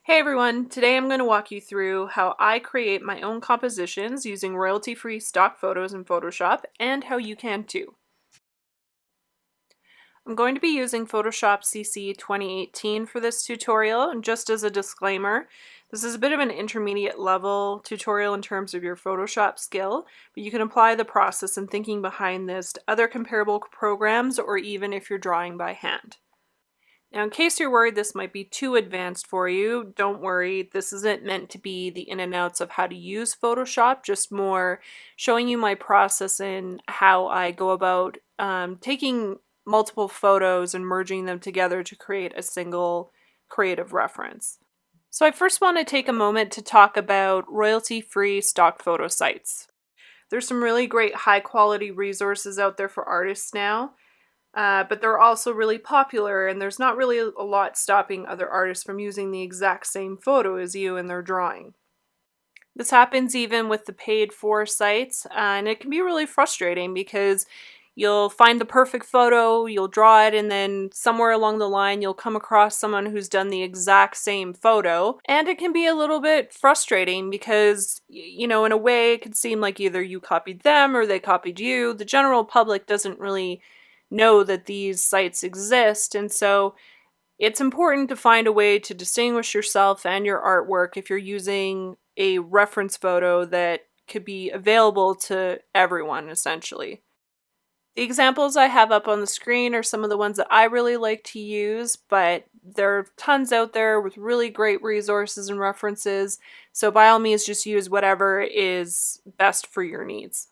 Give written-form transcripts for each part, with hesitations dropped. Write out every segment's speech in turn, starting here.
Hey everyone, today I'm going to walk you through how I create my own compositions using royalty-free stock photos in Photoshop and how you can too. I'm going to be using Photoshop CC 2018 for this tutorial, and just as a disclaimer, this is a bit of an intermediate level tutorial in terms of your Photoshop skill, but you can apply the process and thinking behind this to other comparable programs or even if you're drawing by hand. Now, in case you're worried this might be too advanced for you, don't worry. This isn't meant to be the in and outs of how to use Photoshop, just more showing you my process and how I go about taking multiple photos and merging them together to create a single creative reference. So I first want to take a moment to talk about royalty-free stock photo sites. There's some really great high-quality resources out there for artists now. But they're also really popular, and there's not really a lot stopping other artists from using the exact same photo as you in their drawing. This happens even with the paid-for sites, and it can be really frustrating because you'll find the perfect photo, you'll draw it, and then somewhere along the line you'll come across someone who's done the exact same photo, and it can be a little bit frustrating because, in a way it could seem like either you copied them or they copied you. The general public doesn't really know that these sites exist, and so it's important to find a way to distinguish yourself and your artwork if you're using a reference photo that could be available to everyone, essentially. The examples I have up on the screen are some of the ones that I really like to use, but there are tons out there with really great resources and references, so by all means just use whatever is best for your needs.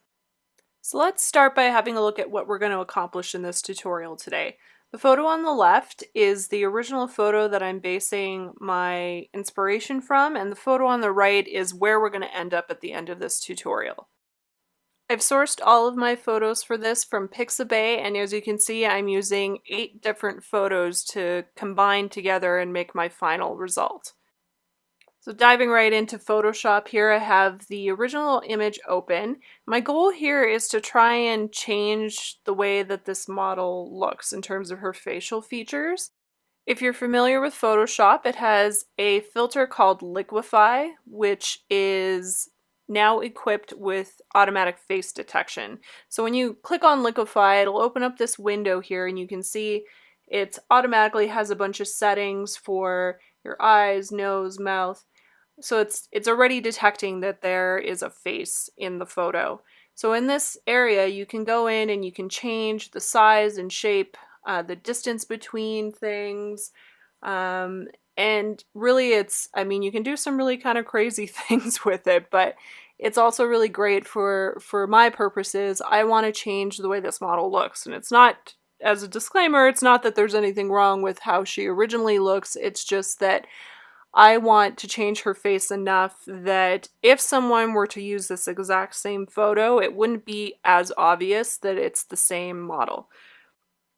So let's start by having a look at what we're going to accomplish in this tutorial today. The photo on the left is the original photo that I'm basing my inspiration from, and the photo on the right is where we're going to end up at the end of this tutorial. I've sourced all of my photos for this from Pixabay, and as you can see, I'm using 8 different photos to combine together and make my final result. So diving right into Photoshop here, I have the original image open. My goal here is to try and change the way that this model looks in terms of her facial features. If you're familiar with Photoshop, it has a filter called Liquify, which is now equipped with automatic face detection. So when you click on Liquify, it'll open up this window here, and you can see it automatically has a bunch of settings for your eyes, nose, mouth. So it's already detecting that there is a face in the photo. So in this area, you can go in and you can change the size and shape, the distance between things, and really you can do some really kind of crazy things with it, but it's also really great for my purposes. I want to change the way this model looks, and it's not, as a disclaimer, it's not that there's anything wrong with how she originally looks, it's just that I want to change her face enough that if someone were to use this exact same photo, it wouldn't be as obvious that it's the same model.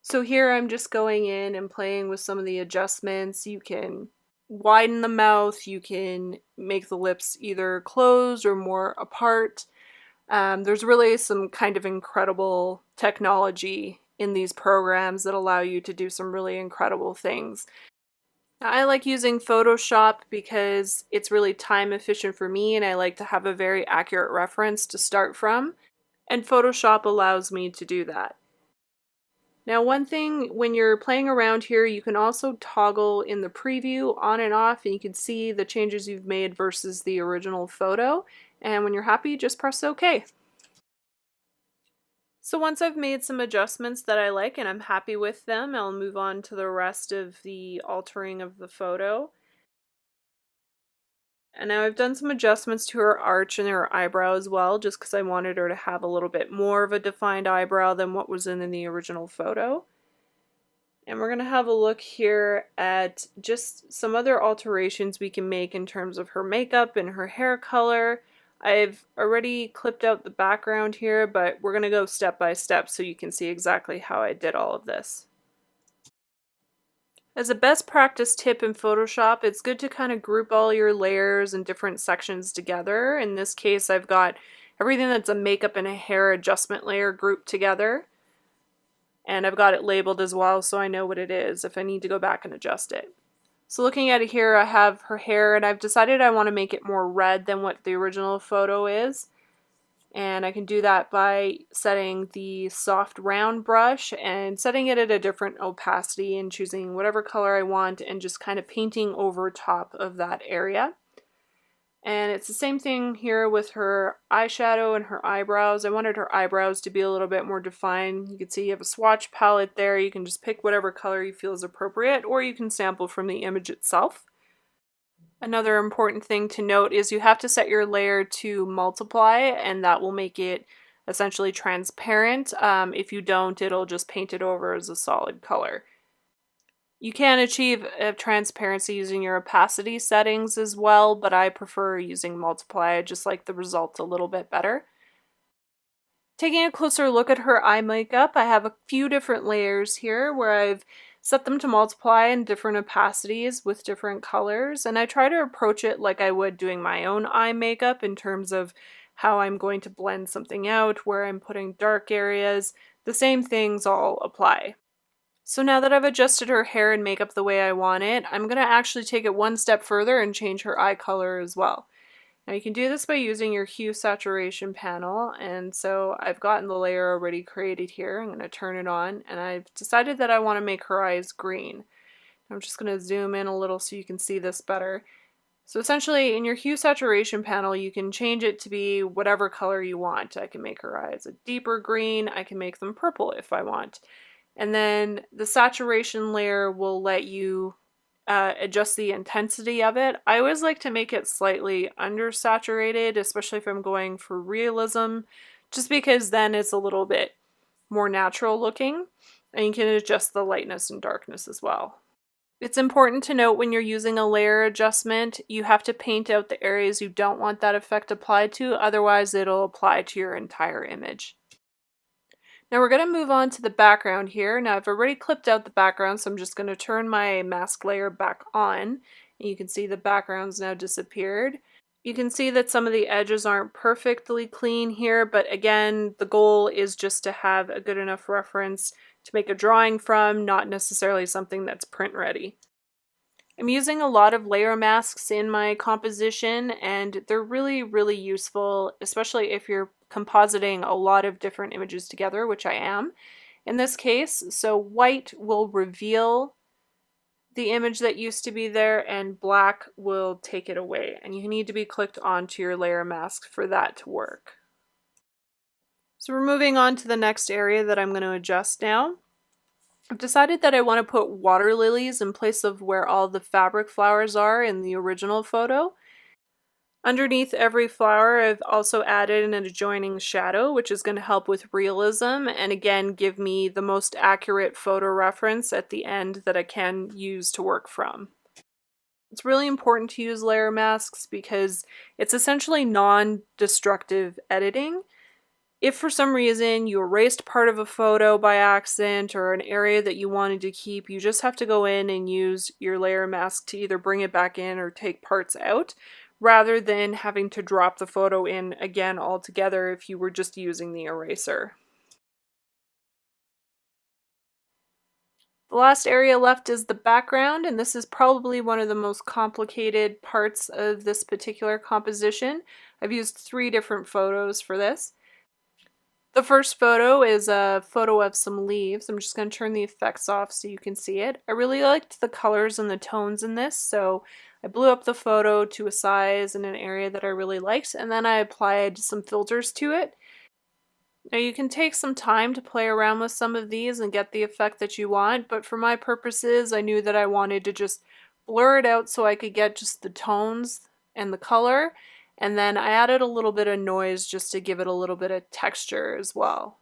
So here I'm just going in and playing with some of the adjustments. You can widen the mouth, you can make the lips either closed or more apart. There's really some kind of incredible technology in these programs that allow you to do some really incredible things. I like using Photoshop because it's really time efficient for me, and I like to have a very accurate reference to start from, and Photoshop allows me to do that. Now, one thing, when you're playing around here, you can also toggle in the preview on and off, and you can see the changes you've made versus the original photo, and when you're happy, just press OK. So once I've made some adjustments that I like and I'm happy with them, I'll move on to the rest of the altering of the photo. And now I've done some adjustments to her arch and her eyebrow as well, just because I wanted her to have a little bit more of a defined eyebrow than what was in the original photo. And we're going to have a look here at just some other alterations we can make in terms of her makeup and her hair color. I've already clipped out the background here, but we're going to go step by step so you can see exactly how I did all of this. As a best practice tip in Photoshop, it's good to kind of group all your layers and different sections together. In this case, I've got everything that's a makeup and a hair adjustment layer grouped together. And I've got it labeled as well so I know what it is if I need to go back and adjust it. So looking at it here, I have her hair, and I've decided I want to make it more red than what the original photo is. And I can do that by setting the soft round brush and setting it at a different opacity and choosing whatever color I want and just kind of painting over top of that area. And it's the same thing here with her eyeshadow and her eyebrows. I wanted her eyebrows to be a little bit more defined. You can see you have a swatch palette there. You can just pick whatever color you feel is appropriate, or you can sample from the image itself. Another important thing to note is you have to set your layer to multiply, and that will make it essentially transparent. If you don't, it'll just paint it over as a solid color. You can achieve transparency using your opacity settings as well, but I prefer using multiply. I just like the result a little bit better. Taking a closer look at her eye makeup, I have a few different layers here where I've set them to multiply in different opacities with different colors, and I try to approach it like I would doing my own eye makeup in terms of how I'm going to blend something out, where I'm putting dark areas. The same things all apply. So now that I've adjusted her hair and makeup the way I want it, I'm going to actually take it one step further and change her eye color as well. Now you can do this by using your hue saturation panel, and so I've gotten the layer already created here. I'm going to turn it on, and I've decided that I want to make her eyes green. I'm just going to zoom in a little so you can see this better. So essentially in your hue saturation panel you can change it to be whatever color you want. I can make her eyes a deeper green, I can make them purple if I want. And then the saturation layer will let you adjust the intensity of it. I always like to make it slightly undersaturated, especially if I'm going for realism, just because then it's a little bit more natural looking, and you can adjust the lightness and darkness as well. It's important to note when you're using a layer adjustment, you have to paint out the areas you don't want that effect applied to, otherwise it'll apply to your entire image. Now we're going to move on to the background here. Now I've already clipped out the background, so I'm just going to turn my mask layer back on. And you can see the background's now disappeared. You can see that some of the edges aren't perfectly clean here, but again, the goal is just to have a good enough reference to make a drawing from, not necessarily something that's print ready. I'm using a lot of layer masks in my composition, and they're really useful, especially if you're compositing a lot of different images together, which I am in this case. So white will reveal the image that used to be there, and black will take it away, and you need to be clicked onto your layer mask for that to work. So we're moving on to the next area that I'm going to adjust now. I've decided that I want to put water lilies in place of where all the fabric flowers are in the original photo. Underneath every flower, I've also added an adjoining shadow, which is going to help with realism and again give me the most accurate photo reference at the end that I can use to work from. It's really important to use layer masks because it's essentially non-destructive editing. If for some reason you erased part of a photo by accident or an area that you wanted to keep, you just have to go in and use your layer mask to either bring it back in or take parts out, rather than having to drop the photo in again altogether if you were just using the eraser. The last area left is the background, and this is probably one of the most complicated parts of this particular composition. I've used 3 different photos for this. The first photo is a photo of some leaves. I'm just going to turn the effects off so you can see it. I really liked the colors and the tones in this, so I blew up the photo to a size and an area that I really liked, and then I applied some filters to it. Now you can take some time to play around with some of these and get the effect that you want, but for my purposes, I knew that I wanted to just blur it out so I could get just the tones and the color. And then I added a little bit of noise just to give it a little bit of texture as well.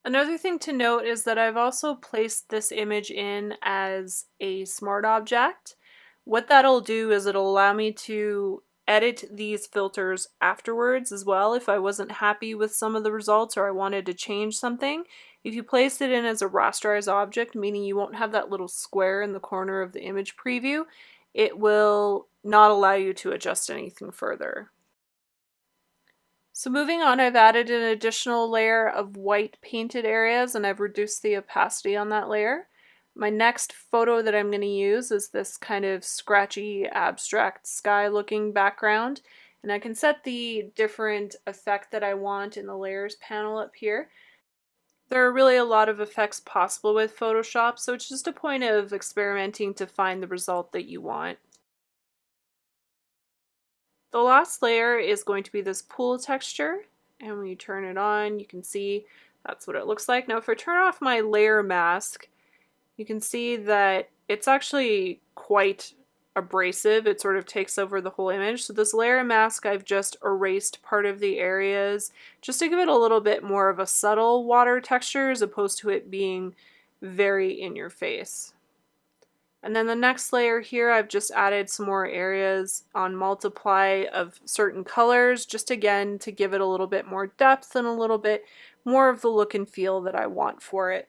Another thing to note is that I've also placed this image in as a smart object. What that'll do is it'll allow me to edit these filters afterwards as well if I wasn't happy with some of the results or I wanted to change something. If you place it in as a rasterized object, meaning you won't have that little square in the corner of the image preview, it will not allow you to adjust anything further. So moving on, I've added an additional layer of white painted areas and I've reduced the opacity on that layer. My next photo that I'm going to use is this kind of scratchy, abstract sky looking background. And I can set the different effect that I want in the layers panel up here. There are really a lot of effects possible with Photoshop, so it's just a point of experimenting to find the result that you want. The last layer is going to be this pool texture, and when you turn it on, you can see that's what it looks like. Now if I turn off my layer mask, you can see that it's actually quite abrasive. It sort of takes over the whole image. So this layer mask, I've just erased part of the areas just to give it a little bit more of a subtle water texture as opposed to it being very in your face. And then the next layer here, I've just added some more areas on multiply of certain colors, just again to give it a little bit more depth and a little bit more of the look and feel that I want for it.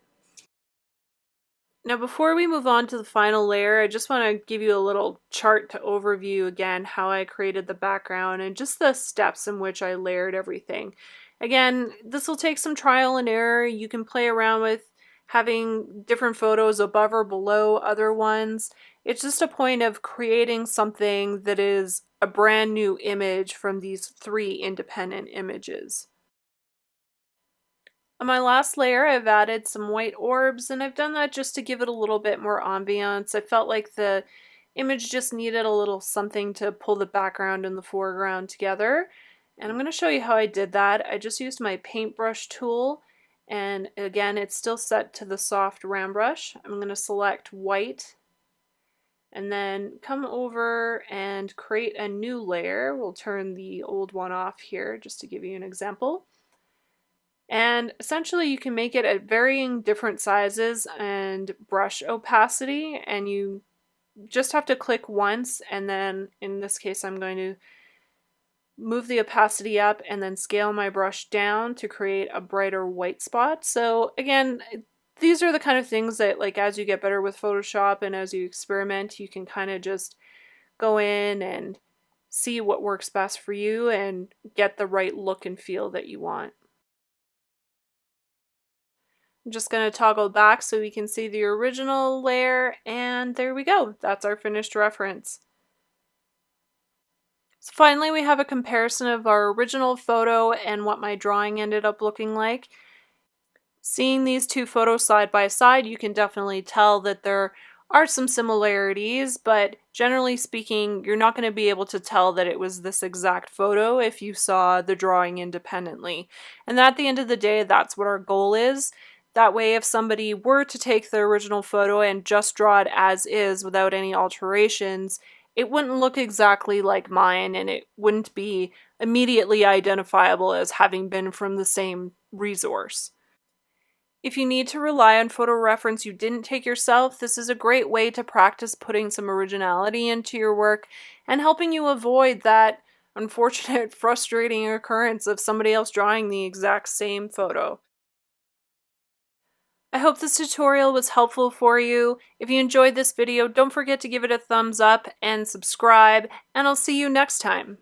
Now before we move on to the final layer, I just want to give you a little chart to overview again how I created the background and just the steps in which I layered everything. Again, this will take some trial and error. You can play around with having different photos above or below other ones. It's just a point of creating something that is a brand new image from these three independent images. On my last layer, I've added some white orbs, and I've done that just to give it a little bit more ambiance. I felt like the image just needed a little something to pull the background and the foreground together. And I'm going to show you how I did that. I just used my paintbrush tool, and again, it's still set to the soft round brush. I'm going to select white, and then come over and create a new layer. We'll turn the old one off here just to give you an example. And essentially you can make it at varying different sizes and brush opacity, and you just have to click once, and then in this case I'm going to move the opacity up and then scale my brush down to create a brighter white spot. So again, these are the kind of things that, like, as you get better with Photoshop and as you experiment, you can kind of just go in and see what works best for you and get the right look and feel that you want. I'm just going to toggle back so we can see the original layer, and there we go. That's our finished reference. So finally, we have a comparison of our original photo and what my drawing ended up looking like. Seeing these two photos side by side, you can definitely tell that there are some similarities, but generally speaking, you're not going to be able to tell that it was this exact photo if you saw the drawing independently. And at the end of the day, that's what our goal is. That way, if somebody were to take the original photo and just draw it as is without any alterations, it wouldn't look exactly like mine, and it wouldn't be immediately identifiable as having been from the same resource. If you need to rely on photo reference you didn't take yourself, this is a great way to practice putting some originality into your work and helping you avoid that unfortunate, frustrating occurrence of somebody else drawing the exact same photo. I hope this tutorial was helpful for you. If you enjoyed this video, don't forget to give it a thumbs up and subscribe, and I'll see you next time.